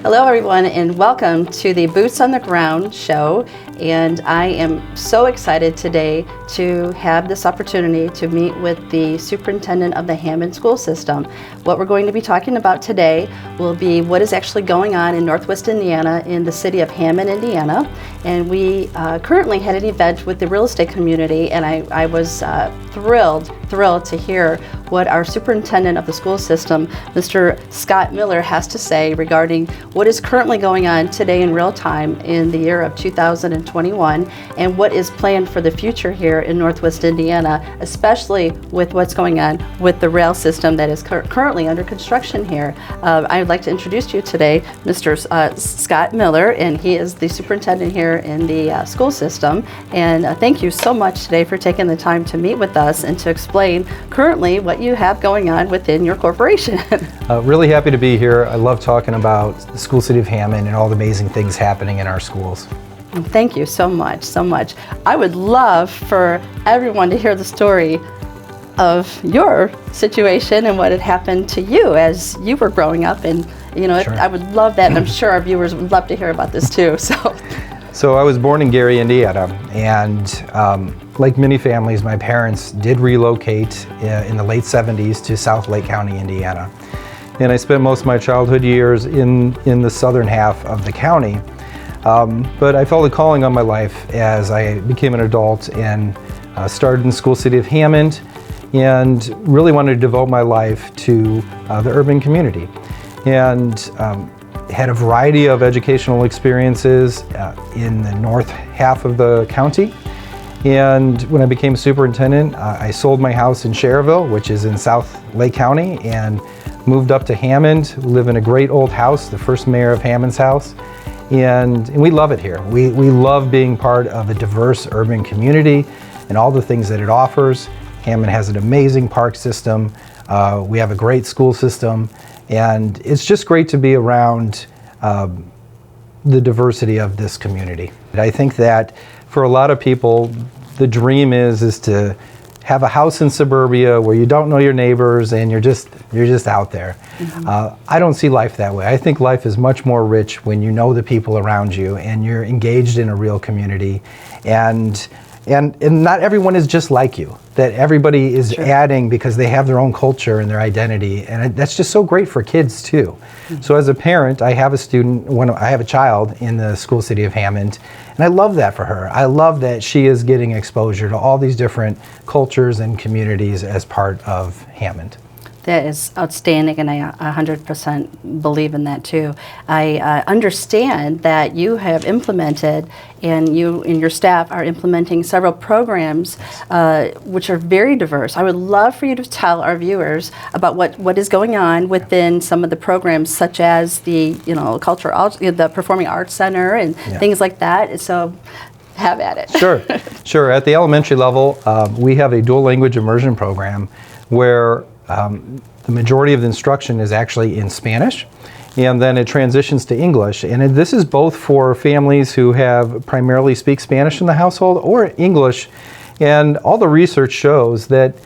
Hello everyone and welcome to the Boots on the Ground show, and I am so excited today to have this opportunity to meet with the superintendent of the Hammond School System. What we're going to be talking about today will be what is actually going on in Northwest Indiana in the city of Hammond, Indiana, and we currently had an event with the real estate community, and I was thrilled to hear what our superintendent of the school system, Mr. Scott Miller, has to say regarding what is currently going on today in real time in the year of 2021 and what is planned for the future here in Northwest Indiana, especially with what's going on with the rail system that is currently under construction here. I would like to introduce to you today Mr. Scott Miller, and he is the superintendent here in the school system. And thank you so much today for taking the time to meet with us and to explain currently what you have going on within your corporation. Really happy to be here. I love talking about the school city of Hammond and all the amazing things happening in our schools. Thank you so much, so much. I would love for everyone to hear the story of your situation and what had happened to you as you were growing up. And Sure. I would love that, and I'm sure our viewers would love to hear about this too. So I was born in Gary, Indiana, and like many families, my parents did relocate in the late 70s to South Lake County, Indiana. And I spent most of my childhood years in the southern half of the county. But I felt a calling on my life as I became an adult and started in the school city of Hammond, and really wanted to devote my life to the urban community. And had a variety of educational experiences in the north half of the county. And when I became superintendent, I sold my house in Cherville, which is in South Lake County, and moved up to Hammond, live in a great old house, the first mayor of Hammond's house. And we love it here. We love being part of a diverse urban community and all the things that it offers. Hammond has an amazing park system. We have a great school system. And it's just great to be around the diversity of this community. I think that for a lot of people, the dream is to have a house in suburbia where you don't know your neighbors and you're just out there. Mm-hmm. I don't see life that way. I think life is much more rich when you know the people around you and you're engaged in a real community. And not everyone is just like you, that everybody is Sure. adding because they have their own culture and their identity, and that's just so great for kids too. Mm-hmm. So as a parent, I have a child in the school city of Hammond, and I love that for her. I love that she is getting exposure to all these different cultures and communities as part of Hammond. That is outstanding, and I 100% believe in that too. I understand that you have implemented, and you and your staff are implementing several programs which are very diverse. I would love for you to tell our viewers about what is going on within some of the programs, such as the the Performing Arts Center and things like that. So have at it. Sure. At the elementary level, we have a dual language immersion program where the majority of the instruction is actually in Spanish, and then it transitions to English. And this is both for families who have primarily speak Spanish in the household or English. And all the research shows that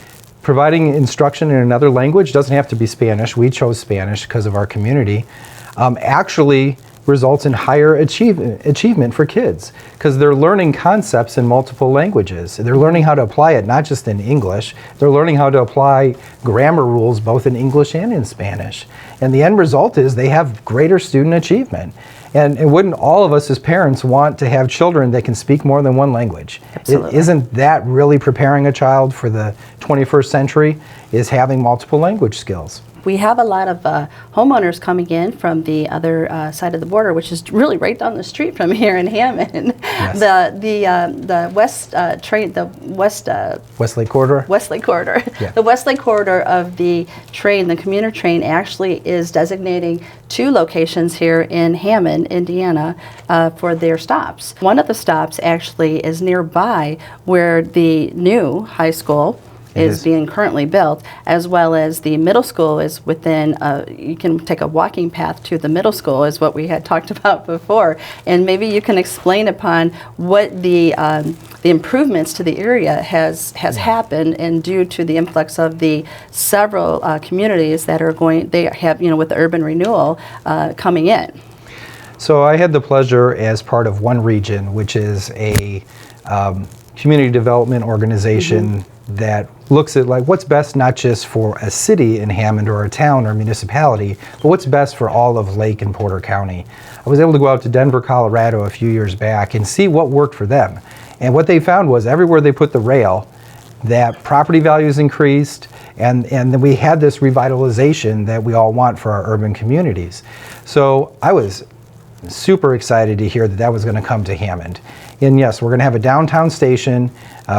providing instruction in another language doesn't have to be Spanish. We chose Spanish because of our community. Actually results in higher achievement for kids because they're learning concepts in multiple languages. They're learning how to apply it not just in English, they're learning how to apply grammar rules both in English and in Spanish. And the end result is they have greater student achievement. And wouldn't all of us as parents want to have children that can speak more than one language? Absolutely. Isn't that really preparing a child for the 21st century, is having multiple language skills? We have a lot of homeowners coming in from the other side of the border, which is really right down the street from here in Hammond. Yes. Westlake Corridor. Yeah. The Westlake Corridor of the train, the commuter train, actually is designating 2 locations here in Hammond, Indiana, for their stops. One of the stops actually is nearby where the new high school is being currently built, as well as the middle school is within, you can take a walking path to the middle school, is what we had talked about before. And maybe you can explain upon what the improvements to the area has happened, and due to the influx of the several communities that are they have, with the urban renewal coming in. So I had the pleasure as part of One Region, which is a community development organization that looks at like what's best not just for a city in Hammond or a town or municipality, but what's best for all of Lake and Porter County. I was able to go out to Denver, Colorado a few years back and see what worked for them. And what they found was everywhere they put the rail, that property values increased, and then we had this revitalization that we all want for our urban communities. So I was super excited to hear that that was going to come to Hammond. And yes, we're going to have a downtown station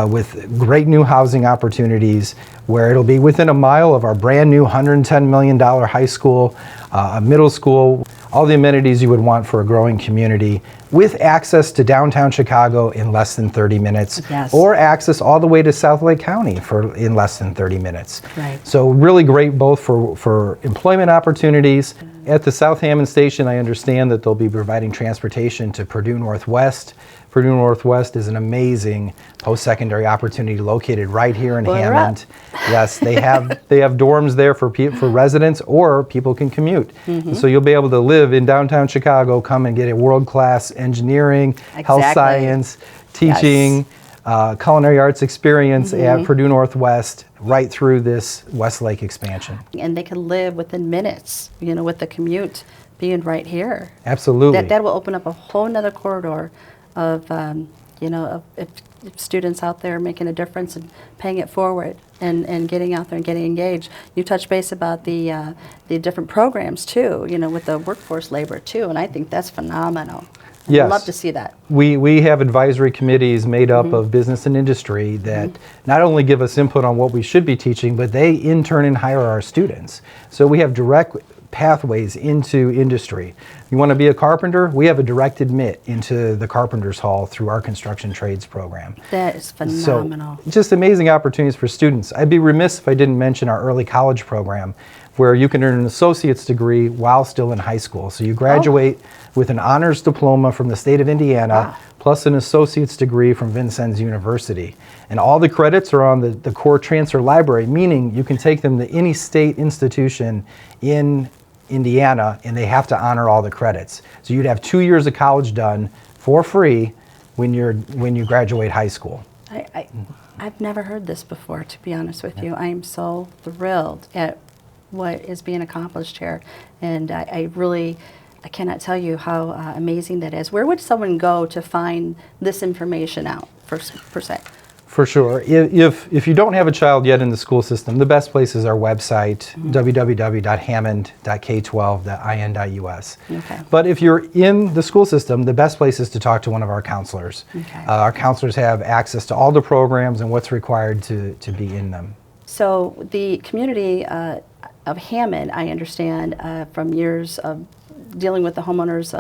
with great new housing opportunities where it'll be within a mile of our brand new $110 million high school, a middle school, all the amenities you would want for a growing community, with access to downtown Chicago in less than 30 minutes, Yes. or access all the way to South Lake County in less than 30 minutes. Right. So really great both for employment opportunities. At the South Hammond Station, I understand that they'll be providing transportation to Purdue Northwest. Purdue Northwest is an amazing post-secondary opportunity located right here in Well, they're Hammond. Yes, they have dorms there for residents, or people can commute. And so you'll be able to live in downtown Chicago, come and get a world-class engineering, health Exactly. science, teaching, culinary arts experience at Purdue Northwest, right through this Westlake expansion. And they can live within minutes, with the commute being right here. Absolutely. That will open up a whole nother corridor of, if students out there making a difference and paying it forward and getting out there and getting engaged. You touched base about the different programs too, with the workforce labor too, and I think that's phenomenal. Yes. I'd love to see that. We have advisory committees made up of business and industry that not only give us input on what we should be teaching, but they in turn hire our students. So we have direct pathways into industry. You want to be a carpenter? We have a direct admit into the Carpenter's Hall through our construction trades program. That is phenomenal. So just amazing opportunities for students. I'd be remiss if I didn't mention our early college program, where you can earn an associate's degree while still in high school. So you graduate with an honors diploma from the state of Indiana, plus an associate's degree from Vincennes University. And all the credits are on the core transfer library, meaning you can take them to any state institution in Indiana, and they have to honor all the credits. So you'd have 2 years of college done for free when you graduate high school. I've never heard this before, to be honest with you. I am so thrilled at what is being accomplished here, and I cannot tell you how amazing that is. Where would someone go to find this information out, per se? For sure. If you don't have a child yet in the school system, the best place is our website, www.hammond.k12.in.us. Okay. But if you're in the school system, the best place is to talk to one of our counselors. Okay. Our counselors have access to all the programs and what's required to be in them. So the community of Hammond, I understand from years of dealing with the homeowners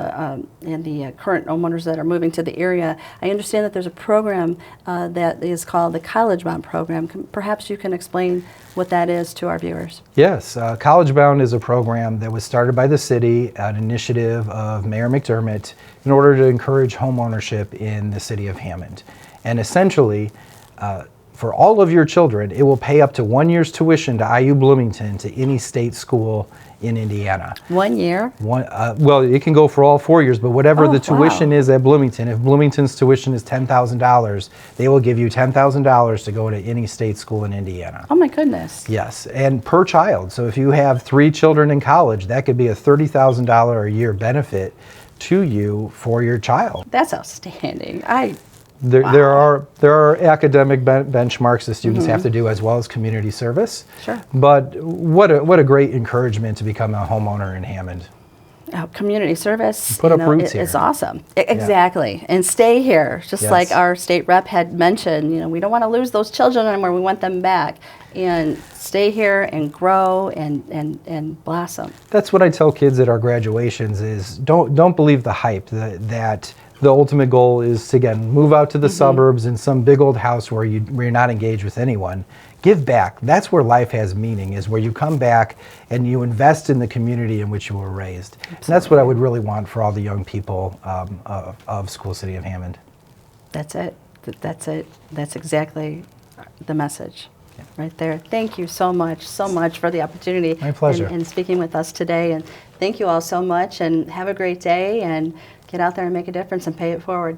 and the current homeowners that are moving to the area, I understand that there's a program that is called the College Bound Program. Perhaps you can explain what that is to our viewers. Yes, College Bound is a program that was started by the city, an initiative of Mayor McDermott, in order to encourage home ownership in the city of Hammond. And essentially, for all of your children, it will pay up to 1 year's tuition to IU Bloomington to any state school in Indiana. 1 year? Well, it can go for all 4 years, but whatever the tuition is at Bloomington, if Bloomington's tuition is $10,000, they will give you $10,000 to go to any state school in Indiana. Oh my goodness. Yes, and per child. So if you have 3 children in college, that could be a $30,000 a year benefit to you for your child. That's outstanding. There are academic benchmarks the students have to do, as well as community service. Sure. But what a great encouragement to become a homeowner in Hammond. Community service Put up roots here. is awesome. Exactly. And stay here, just like our state rep had mentioned. We don't want to lose those children anymore. We want them back. And stay here and grow and blossom. That's what I tell kids at our graduations is don't believe the hype that the ultimate goal is to, again, move out to the suburbs in some big old house where you're not engaged with anyone. Give back. That's where life has meaning, is where you come back and you invest in the community in which you were raised. Absolutely. And that's what I would really want for all the young people of School City of Hammond. That's it. That's it. That's exactly the message. right there. Thank you so much for the opportunity. My pleasure. And speaking with us today. And thank you all so much, and have a great day, and get out there and make a difference and pay it forward.